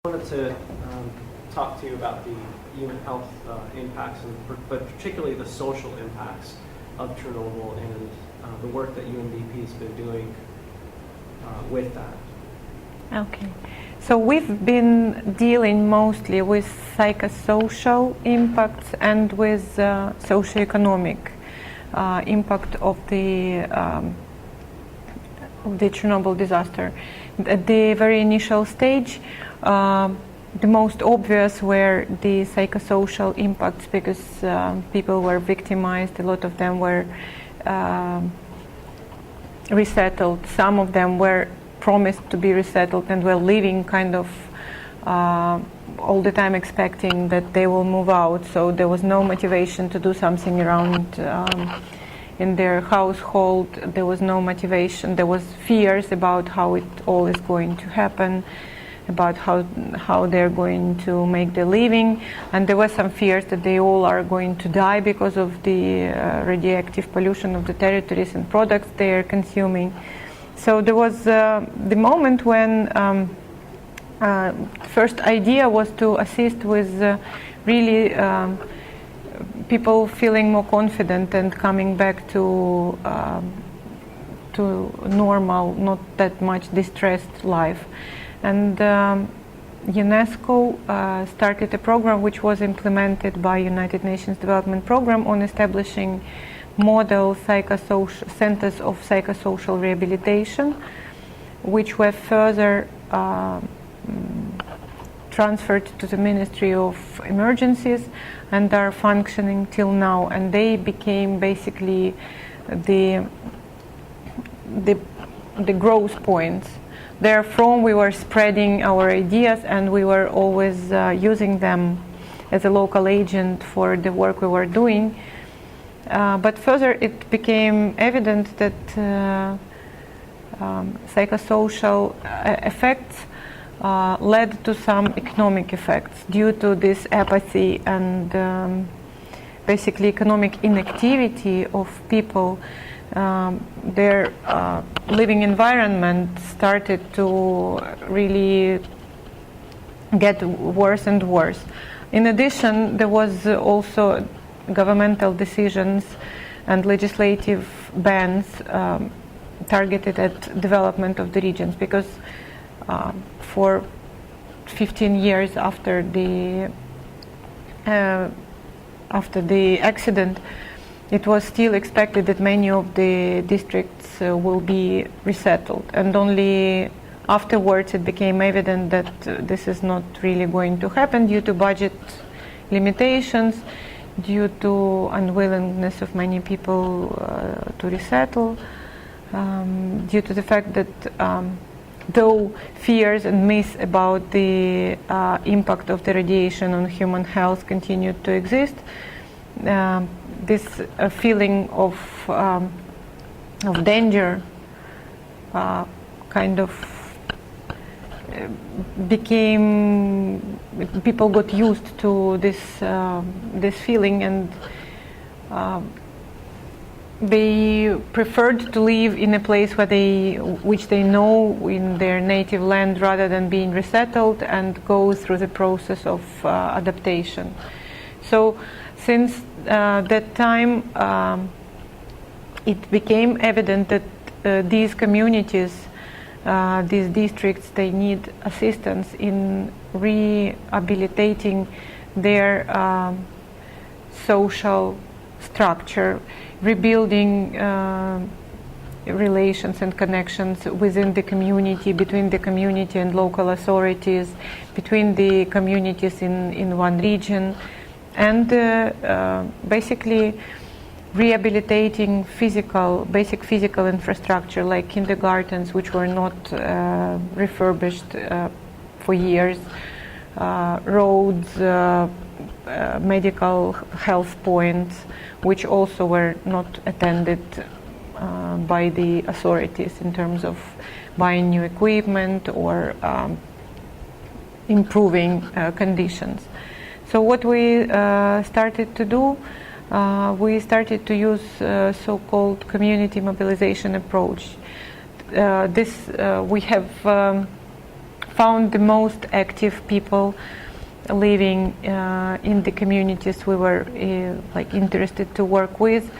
I wanted to talk to you about the human health impacts, but particularly the social impacts of Chernobyl and the work that UNDP has been doing with that. Okay. So we've been dealing mostly with psychosocial impacts and with socioeconomic impact of the Chernobyl disaster. At the very initial stage, the most obvious were the psychosocial impacts because people were victimized. A lot of them were resettled. Some of them were promised to be resettled and were living kind of all the time expecting that they will move out. So there was no motivation to do something around in their household. There was no motivation. There was fears about how it all is going to happen, about how they're going to make their living, and there were some fears that they all are going to die because of the radioactive pollution of the territories and products they are consuming. So there was the moment when first idea was to assist with really people feeling more confident and coming back to normal, not that much distressed life. And UNESCO started a program which was implemented by United Nations Development Program on establishing model centers of psychosocial rehabilitation, which were further transferred to the Ministry of Emergencies and are functioning till now. And they became basically the growth points. Therefrom, we were spreading our ideas, and we were always using them as a local agent for the work we were doing. But further, it became evident that psychosocial effects led to some economic effects due to this apathy and basically economic inactivity of people. Their living environment started to really get worse and worse. In addition, there was also governmental decisions and legislative bans targeted at development of the regions, because for 15 years after the accident, it was still expected that many of the districts will be resettled, and only afterwards it became evident that this is not really going to happen due to budget limitations, due to unwillingness of many people to resettle, due to the fact that though fears and myths about the impact of the radiation on human health continued to exist, this feeling of danger kind of became, people got used to this feeling, and they preferred to live in a place which they know in their native land, rather than being resettled and go through the process of adaptation. So since that time, it became evident that these communities, these districts, they need assistance in rehabilitating their social structure, rebuilding relations and connections within the community, between the community and local authorities, between the communities in one region, and basically rehabilitating basic physical infrastructure like kindergartens, which were not refurbished for years, roads, medical health points, which also were not attended by the authorities in terms of buying new equipment or improving conditions. So what we started to do, we started to use so-called community mobilization approach. We have found the most active people living in the communities we were like interested to work with,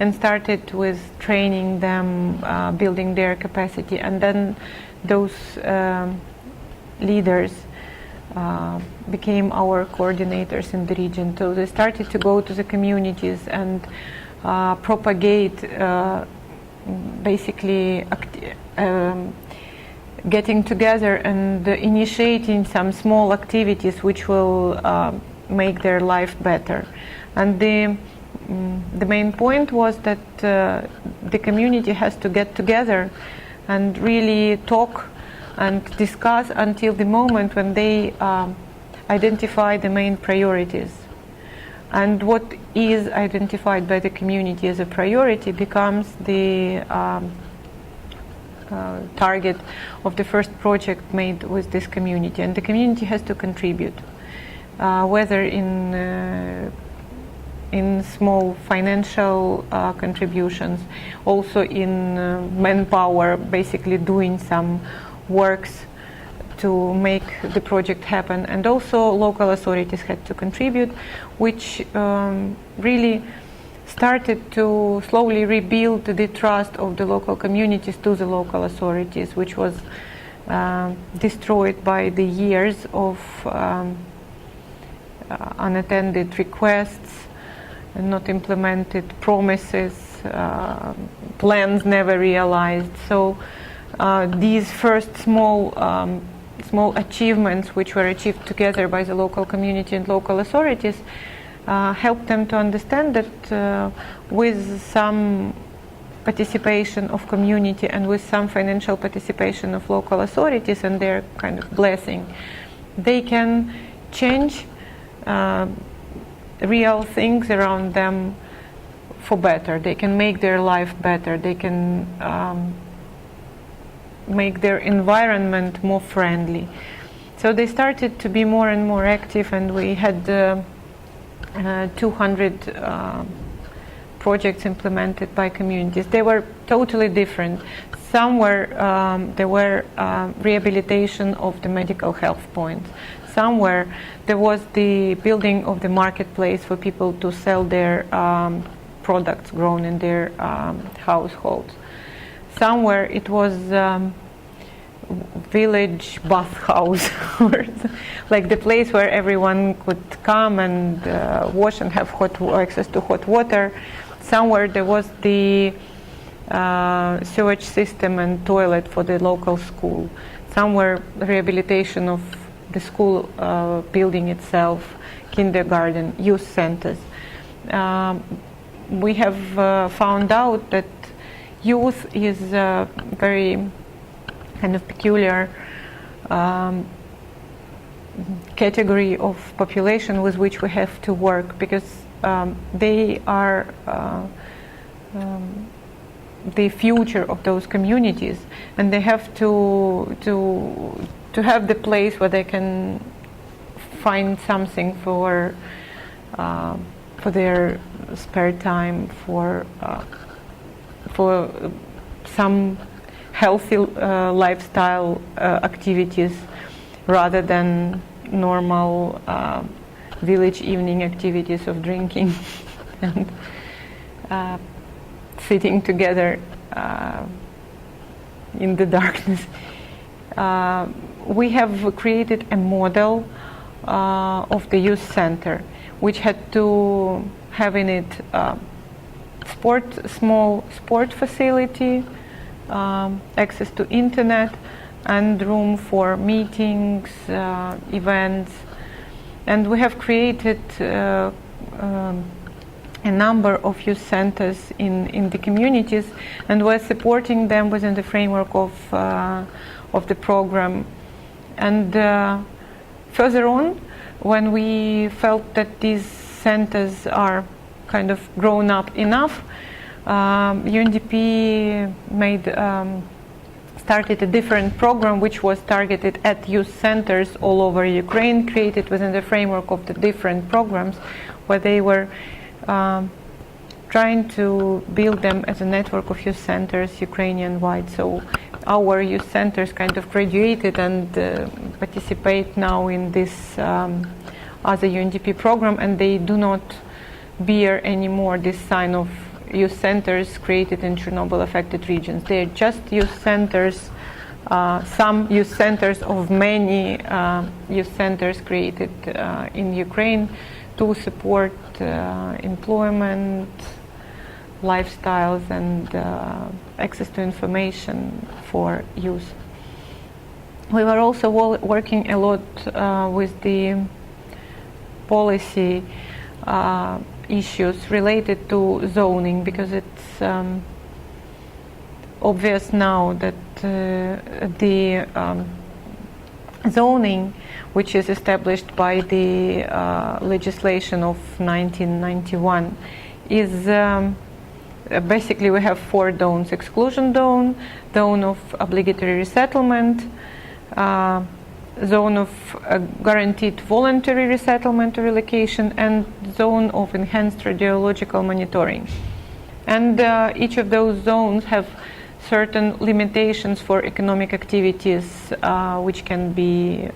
and started with training them, building their capacity, and then those leaders became our coordinators in the region. So they started to go to the communities and propagate, basically getting together and initiating some small activities which will make their life better. And the main point was that the community has to get together and really talk and discuss until the moment when they identify the main priorities. And what is identified by the community as a priority becomes the target of the first project made with this community. And the community has to contribute, whether in small financial contributions, also in manpower, basically doing some works to make the project happen. And also local authorities had to contribute, which really started to slowly rebuild the trust of the local communities to the local authorities, which was destroyed by the years of unattended requests, not implemented promises, plans never realized. So these first small achievements, which were achieved together by the local community and local authorities, helped them to understand that with some participation of community and with some financial participation of local authorities and their kind of blessing, they can change real things around them for better. They can make their life better. They can make their environment more friendly. So they started to be more and more active, and we had 200 projects implemented by communities. They were totally different. Some were there were rehabilitation of the medical health points. Somewhere there was the building of the marketplace for people to sell their products grown in their households. Somewhere it was village bathhouse, like the place where everyone could come and wash and have access to hot water. Somewhere there was the sewage system and toilet for the local school. Somewhere rehabilitation of the school building itself, kindergarten, youth centers. We have found out that youth is a very kind of peculiar category of population with which we have to work, because they are the future of those communities, and they have to have the place where they can find something for their spare time, for some healthy lifestyle activities, rather than normal village evening activities of drinking and sitting together in the darkness. We have created a model of the youth center, which had to have in it small sport facility, access to internet, and room for meetings, events. And we have created a number of youth centers in the communities, and we're supporting them within the framework of the program. And further on, when we felt that these centers are kind of grown up enough, UNDP started a different program which was targeted at youth centers all over Ukraine, created within the framework of the different programs, where they were trying to build them as a network of youth centers Ukrainian-wide. So our youth centers kind of graduated and participate now in this other UNDP program, and they do not bear anymore this sign of youth centers created in Chernobyl affected regions. They're just youth centers, some youth centers of many youth centers created in Ukraine to support employment, lifestyles, and access to information for youth. We were also working a lot with the policy issues related to zoning, because it's obvious now that the zoning, which is established by the legislation of 1991, is basically we have 4 zones: exclusion zone, zone of obligatory resettlement, zone of guaranteed voluntary resettlement or relocation, and zone of enhanced radiological monitoring. And each of those zones have certain limitations for economic activities which can be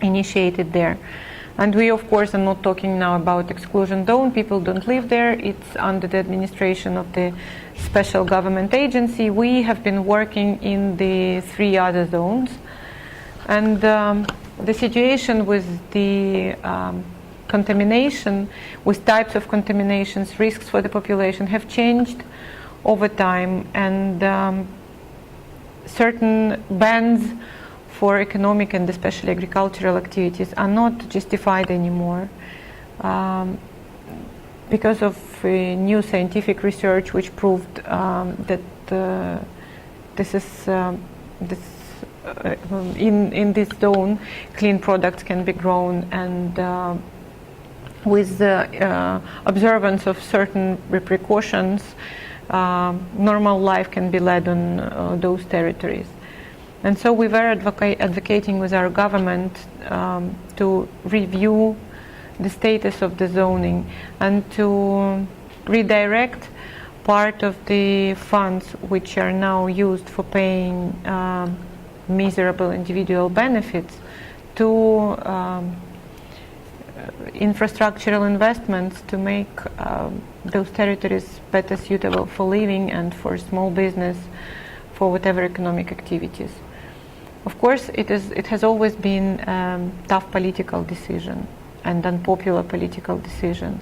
initiated there. And we, of course, are not talking now about exclusion zone. People don't live there. It's under the administration of the special government agency. We have been working in the 3 other zones. And the situation with the contamination, with types of contaminations, risks for the population have changed over time, and certain bans for economic and especially agricultural activities are not justified anymore because of new scientific research which proved that in this zone clean products can be grown, and with the observance of certain precautions, normal life can be led on those territories. And so we were advocating with our government to review the status of the zoning and to redirect part of the funds which are now used for paying miserable individual benefits to infrastructural investments to make those territories better suitable for living and for small business, for whatever economic activities. Of course, it has always been a tough political decision and unpopular political decision.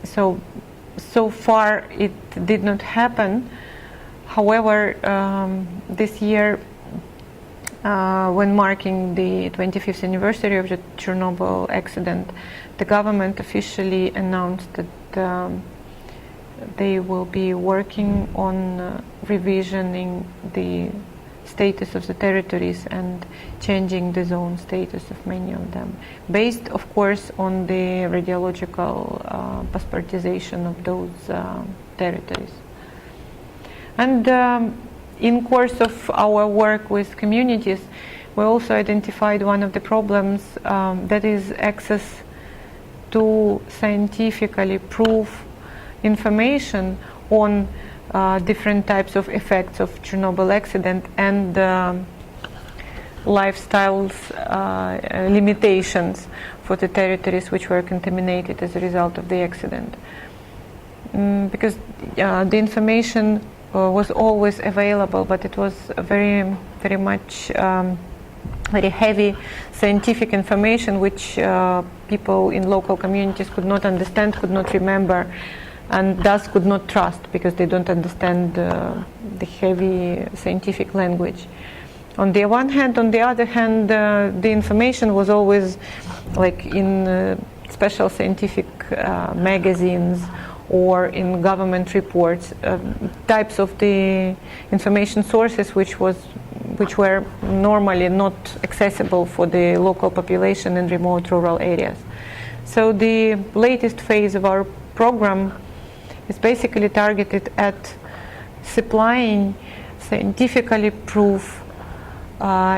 So far it did not happen. However, this year, when marking the 25th anniversary of the Chernobyl accident, the government officially announced that they will be working on revisioning the status of the territories and changing the zone status of many of them, based, of course, on the radiological passportization of those territories. And in course of our work with communities, we also identified one of the problems, that is access to scientifically prove information on different types of effects of Chernobyl accident and lifestyles limitations for the territories which were contaminated as a result of the accident. Because the information was always available, but it was very much very heavy scientific information which people in local communities could not understand, could not remember, and thus could not trust because they don't understand the heavy scientific language. On the one hand, on the other hand, the information was always like in special scientific magazines or in government reports, types of the information sources which were normally not accessible for the local population in remote rural areas. So the latest phase of our program is basically targeted at supplying scientifically proof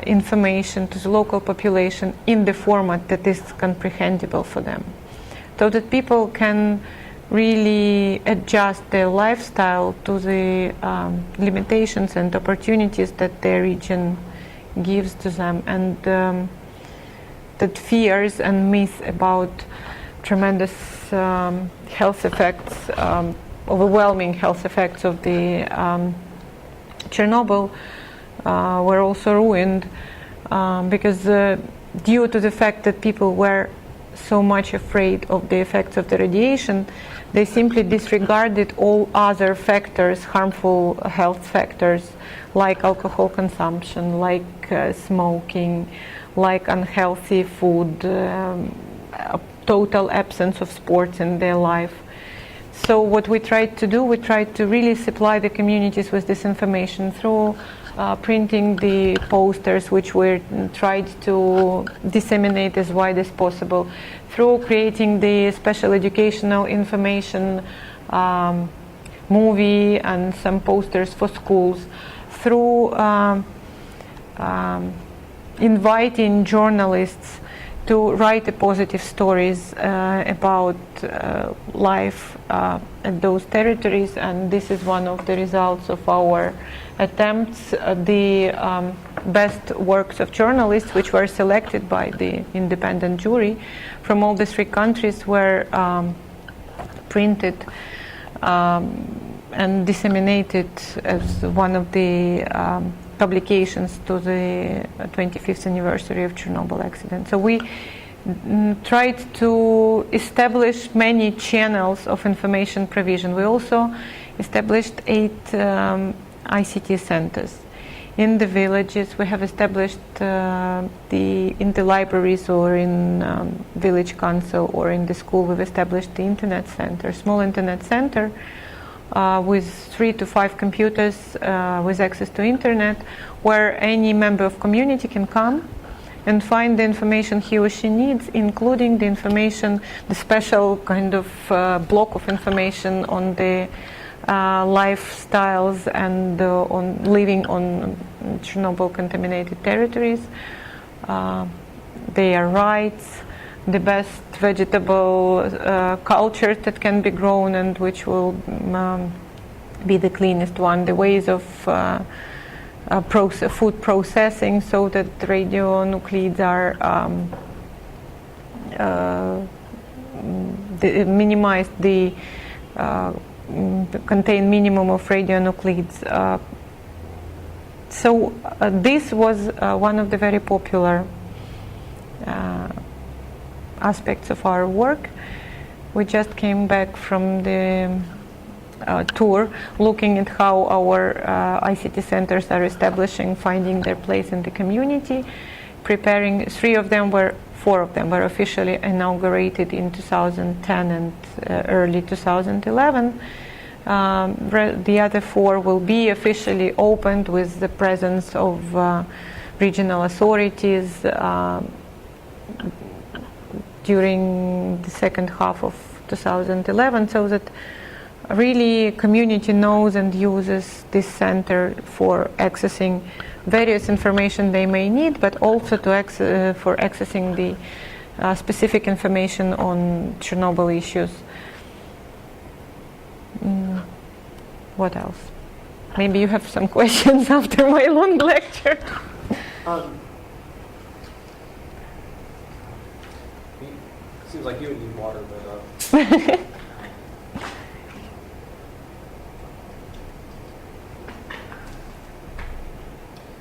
information to the local population in the format that is comprehensible for them, so that people can really adjust their lifestyle to the limitations and opportunities that their region gives to them, and that fears and myths about tremendous health effects, overwhelming health effects of the Chernobyl were also ruined because due to the fact that people were so much afraid of the effects of the radiation, they simply disregarded all other factors, harmful health factors, like alcohol consumption, like smoking, like unhealthy food, a total absence of sports in their life. So what we tried to do, we tried to really supply the communities with this information through printing the posters, which we tried to disseminate as wide as possible, through creating the special educational information movie and some posters for schools, through inviting journalists to write positive stories about life at those territories, and this is one of the results of our attempts. The best works of journalists, which were selected by the independent jury from all the 3 countries, were printed and disseminated as one of the publications to the 25th anniversary of Chernobyl accident. So we tried to establish many channels of information provision. We also established 8 ICT centers. In the villages, we have established in the libraries or in village council or in the school, we've established the internet center, small internet center, with 3 to 5 computers with access to internet, where any member of community can come and find the information he or she needs, including the information, the special kind of block of information on the lifestyles and on living on Chernobyl contaminated territories, their rights, the best vegetable culture that can be grown and which will be the cleanest one, the ways of food processing so that radionuclides are minimized, contain minimum of radionuclides. So this was one of the very popular aspects of our work. We just came back from the tour looking at how our ICT centers are establishing, finding their place in the community, preparing. 4 of them were officially inaugurated in 2010 and early 2011. The other 4 will be officially opened with the presence of regional authorities during the second half of 2011, so that really community knows and uses this center for accessing various information they may need, but also for accessing the specific information on Chernobyl issues. What else? Maybe you have some questions after my long lecture. Seems like you would need water, but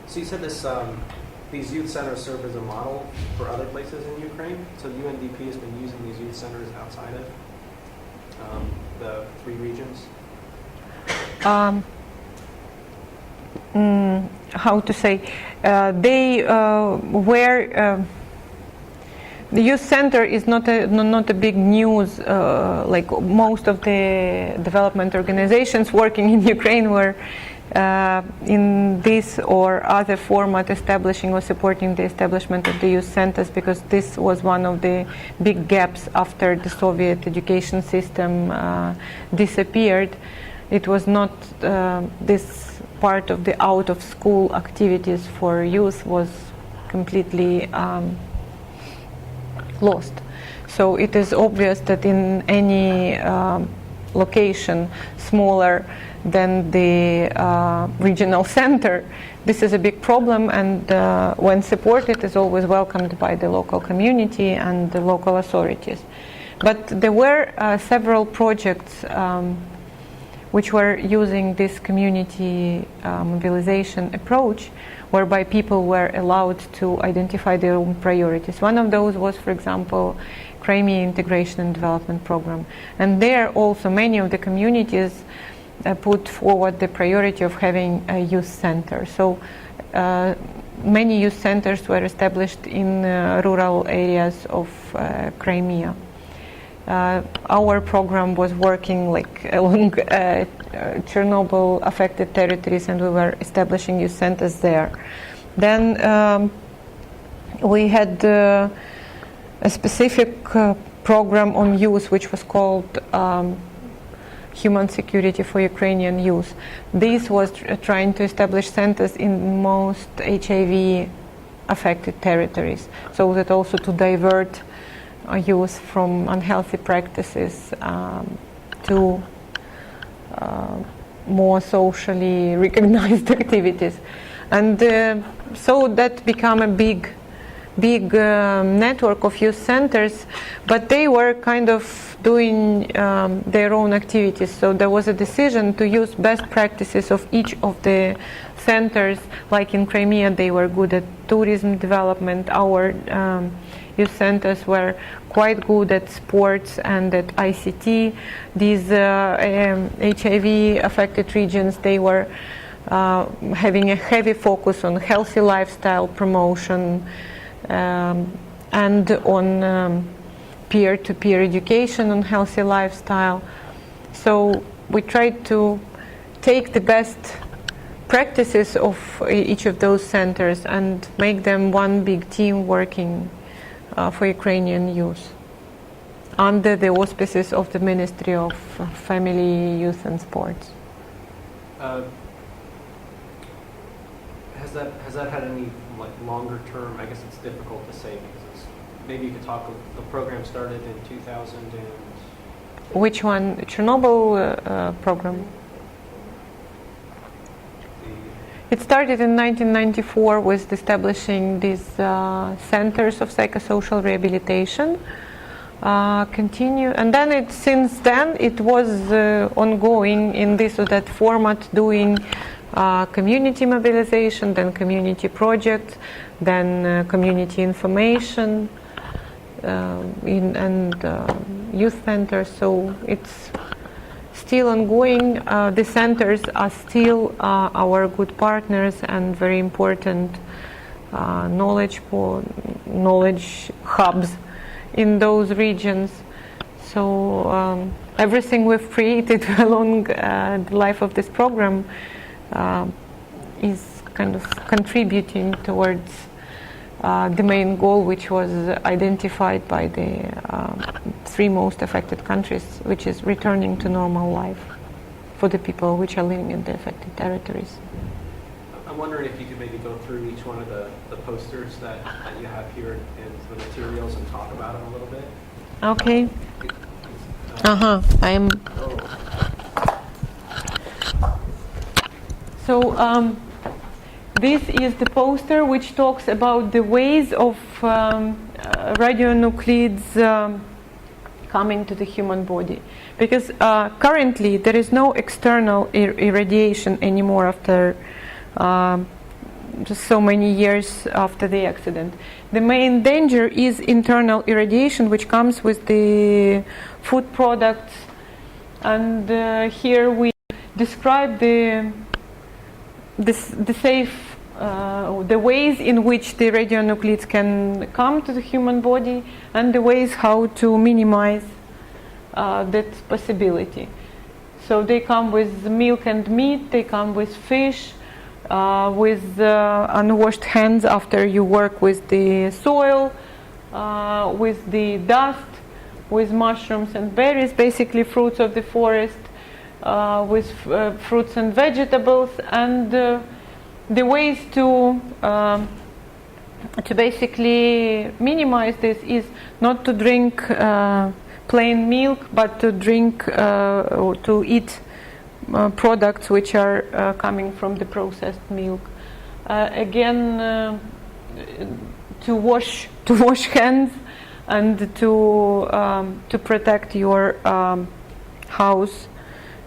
so you said these youth centers serve as a model for other places in Ukraine. So UNDP has been using these youth centers outside of the 3 regions. How to say? They were. The youth center is not a big news. Like most of the development organizations working in Ukraine were in this or other format establishing or supporting the establishment of the youth centers, because this was one of the big gaps after the Soviet education system disappeared. It was not this part of the out of school activities for youth was completely lost. So it is obvious that in any location smaller than the regional center, this is a big problem, and when supported, is always welcomed by the local community and the local authorities. But there were several projects which were using this community mobilization approach, whereby people were allowed to identify their own priorities. One of those was, for example, Crimea Integration and Development Program. And there also many of the communities put forward the priority of having a youth center. So many youth centers were established in rural areas of Crimea. Our program was working like along Chernobyl affected territories, and we were establishing youth centers there. Then we had a specific program on youth which was called Human Security for Ukrainian Youth. This was trying to establish centers in most HIV affected territories, so that also to divert youth from unhealthy practices to more socially recognized activities. And so that became a big network of youth centers, but they were kind of doing their own activities. So there was a decision to use best practices of each of the centers. Like in Crimea, they were good at tourism development. Our youth centers were quite good at sports and at ICT. These HIV affected regions, they were having a heavy focus on healthy lifestyle promotion and on peer-to-peer education on healthy lifestyle. So we tried to take the best practices of each of those centers and make them one big team working for Ukrainian youth under the auspices of the Ministry of Family, Youth and Sports. Has that had any like longer term? I guess it's difficult to say because it's, maybe you could talk. The program started in 2000 and which one? Chernobyl program. It started in 1994 with establishing these centers of psychosocial rehabilitation. Continue, and then since then it was ongoing in this or that format, doing community mobilization, then community projects, then community information and youth centers. So it's still ongoing. The centers are still our good partners and very important knowledge hubs in those regions. So everything we've created along the life of this program is kind of contributing towards the main goal, which was identified by the three most affected countries, which is returning to normal life for the people which are living in the affected territories. I'm wondering if you could maybe go through each one of the posters that you have here and the materials and talk about them a little bit. Okay. I am. So this is the poster which talks about the ways of radionuclides coming to the human body. Because currently there is no external irradiation anymore after just so many years after the accident. The main danger is internal irradiation, which comes with the food products. And here we describe the ways in which the radionuclides can come to the human body and the ways how to minimize that possibility. So they come with milk and meat, they come with fish, with unwashed hands after you work with the soil, with the dust, with mushrooms and berries, basically fruits of the forest, with fruits and vegetables, and the ways to to basically minimize this is not to drink plain milk, but to drink or to eat products which are coming from the processed milk. Again, to wash hands and to protect your house,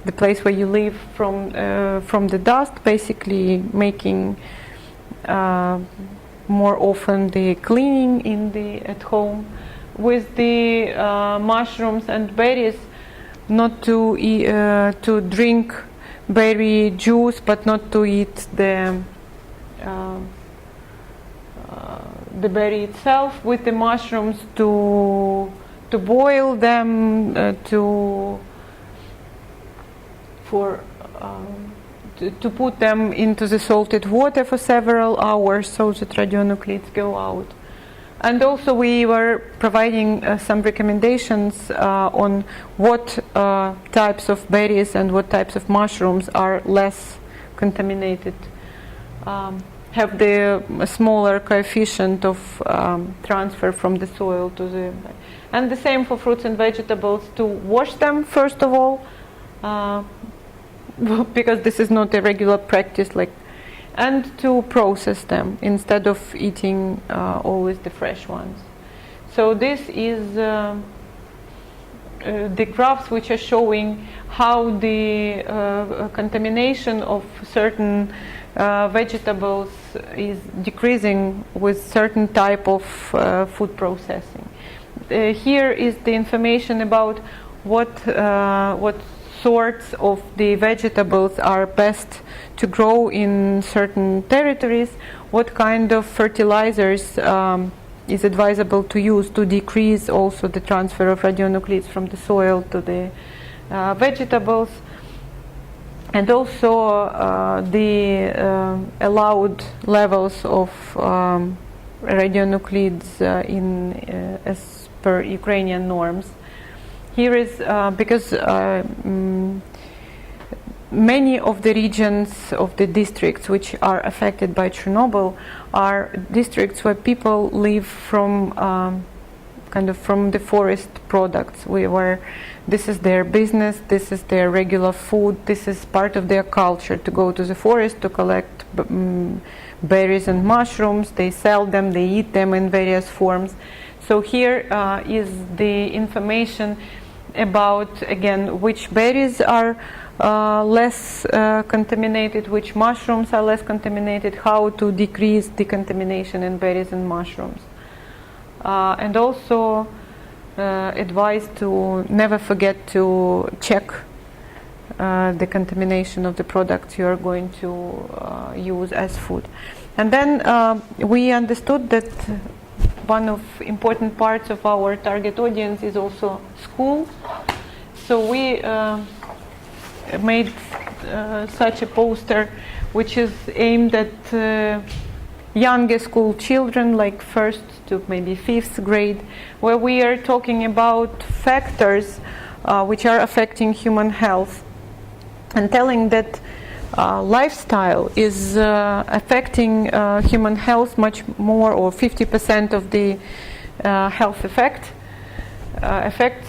the place where you live, from the dust. Basically, making more often the cleaning at home. With the mushrooms and berries, not to to drink berry juice, but not to eat the berry itself. With the mushrooms, to boil them, to put them into the salted water for several hours so that radionuclides go out. And also we were providing some recommendations on what types of berries and what types of mushrooms are less contaminated, have the smaller coefficient of transfer from the soil to the... And the same for fruits and vegetables, to wash them first of all, because this is not a regular practice, and to process them instead of eating always the fresh ones. So this is the graphs which are showing how the contamination of certain vegetables is decreasing with certain type of food processing. Here is the information about what sorts of the vegetables are best to grow in certain territories, what kind of fertilizers is advisable to use to decrease also the transfer of radionuclides from the soil to the vegetables, and also the allowed levels of radionuclides as per Ukrainian norms. Here is because many of the regions of the districts which are affected by Chernobyl are districts where people live from from the forest products, where this is their business, this is their regular food, this is part of their culture to go to the forest to collect berries and mushrooms. They sell them, they eat them in various forms. So here is the information about, again, which berries are less contaminated, which mushrooms are less contaminated, how to decrease the contamination in berries and mushrooms. And also advice to never forget to check the contamination of the products you are going to use as food. And then we understood that one of important parts of our target audience is also school. So we made such a poster which is aimed at younger school children, like first to maybe fifth grade, where we are talking about factors which are affecting human health, and telling that lifestyle is affecting human health much more, or 50% of the health effects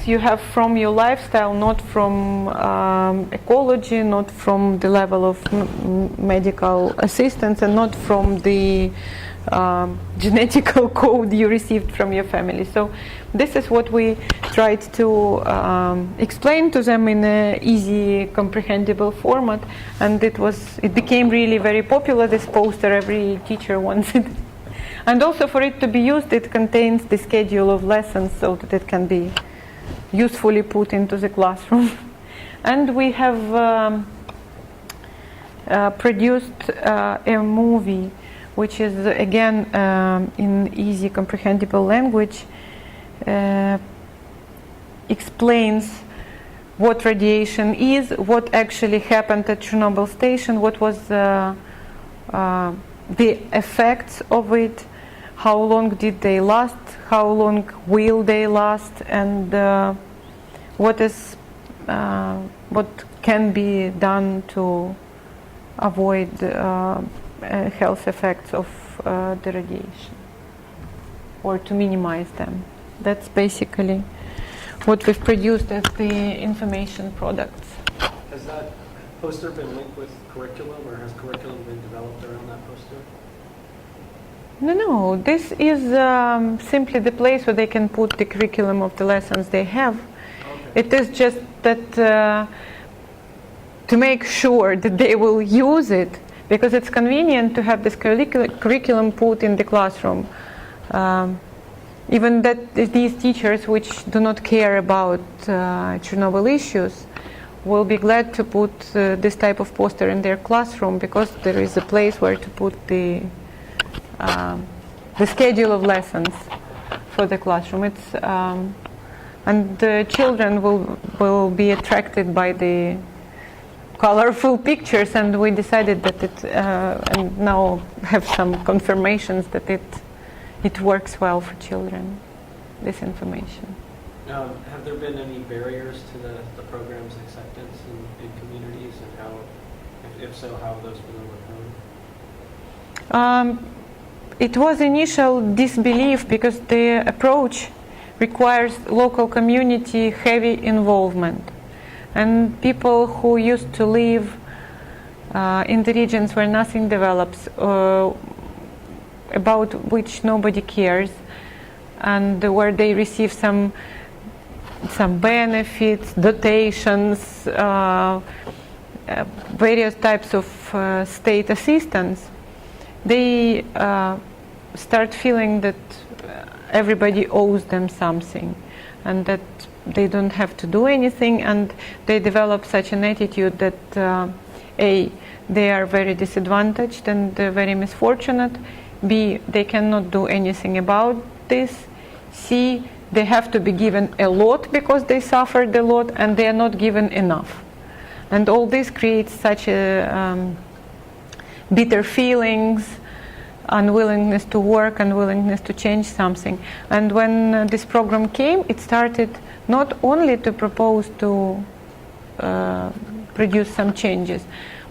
you have from your lifestyle, not from ecology, not from the level of medical assistance, and not from the genetical code you received from your family. So this is what we tried to explain to them in an easy, comprehensible format, and it became really very popular, this poster. Every teacher wants it. And also, for it to be used, it contains the schedule of lessons so that it can be usefully put into the classroom. And we have produced a movie which is, again, in easy, comprehensible language, explains what radiation is, what actually happened at Chernobyl station, what was the effects of it, how long did they last, how long will they last, and what can be done to avoid health effects of the radiation. or to minimize them. That's basically what we've produced as the information products. Has that poster been linked with curriculum, or has curriculum been developed around that poster? No, this is simply the place where they can put the curriculum of the lessons they have. Okay. It is just that to make sure that they will use it, because it's convenient to have this curriculum put in the classroom. Even that these teachers which do not care about Chernobyl issues will be glad to put this type of poster in their classroom, because there is a place where to put the schedule of lessons for the classroom. It's and the children will be attracted by the colorful pictures, and we decided that it and now have some confirmations that it works well for children, this information. Have there been any barriers to the program's acceptance in communities, and how, if so, how have those been overcome? It was initial disbelief because the approach requires local community heavy involvement. And people who used to live in the regions where nothing develops, about which nobody cares, and where they receive some benefits, dotations, various types of state assistance, they start feeling that everybody owes them something, and that they don't have to do anything, and they develop such an attitude that A, they are very disadvantaged and very misfortunate, B, they cannot do anything about this, C, they have to be given a lot because they suffered a lot, and they are not given enough. And all this creates such a bitter feelings, unwillingness to work, unwillingness to change something. And when this program came, it started not only to propose to produce some changes,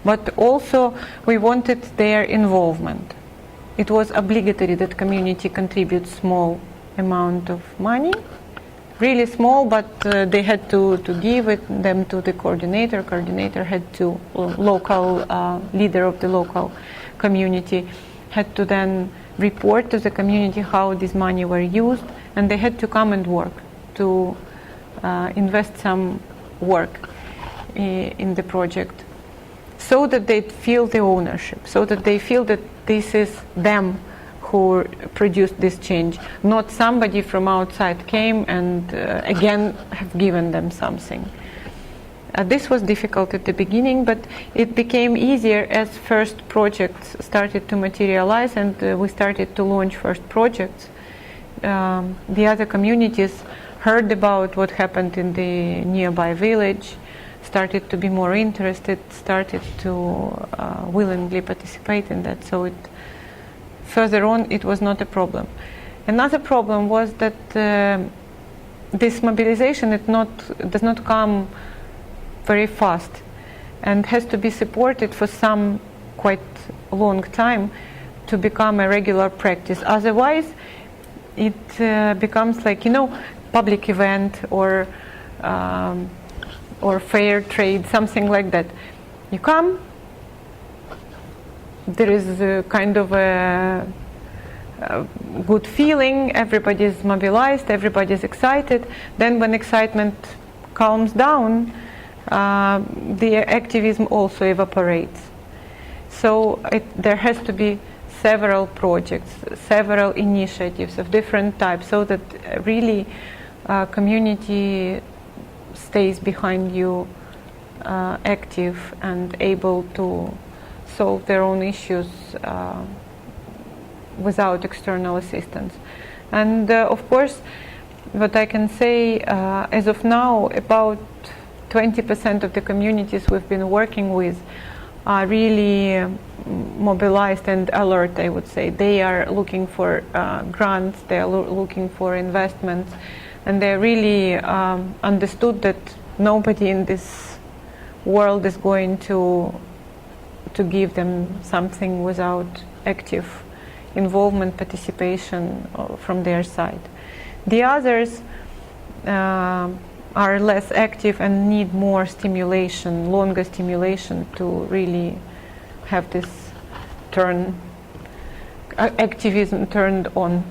but also we wanted their involvement. It was obligatory that community contributes small amount of money, really small, but they had to give them to the coordinator. Coordinator had to, local leader of the local community had to then report to the community how this money were used, and they had to come and work, to invest some work in the project, so that they feel the ownership, so that they feel that this is them who produced this change, not somebody from outside came and again have given them something. This was difficult at the beginning, but it became easier as first projects started to materialize, and we started to launch first projects. The other communities heard about what happened in the nearby village, started to be more interested, started to willingly participate in that. So further on, it was not a problem. Another problem was that this mobilization does not come very fast, and has to be supported for some quite long time to become a regular practice. Otherwise, it becomes like, public event or fair trade, something like that. You come, there is a kind of a good feeling, everybody is mobilized, everybody is excited. Then when excitement calms down, the activism also evaporates. So there has to be several projects, several initiatives of different types, so that really community stays behind you, active and able to solve their own issues without external assistance. And of course, what I can say, as of now, about 20% of the communities we've been working with are really mobilized and alert, I would say. They are looking for grants, they are looking for investments, and they really understood that nobody in this world is going to give them something without active involvement, participation from their side. The others are less active and need more stimulation, longer stimulation to really have this activism turned on.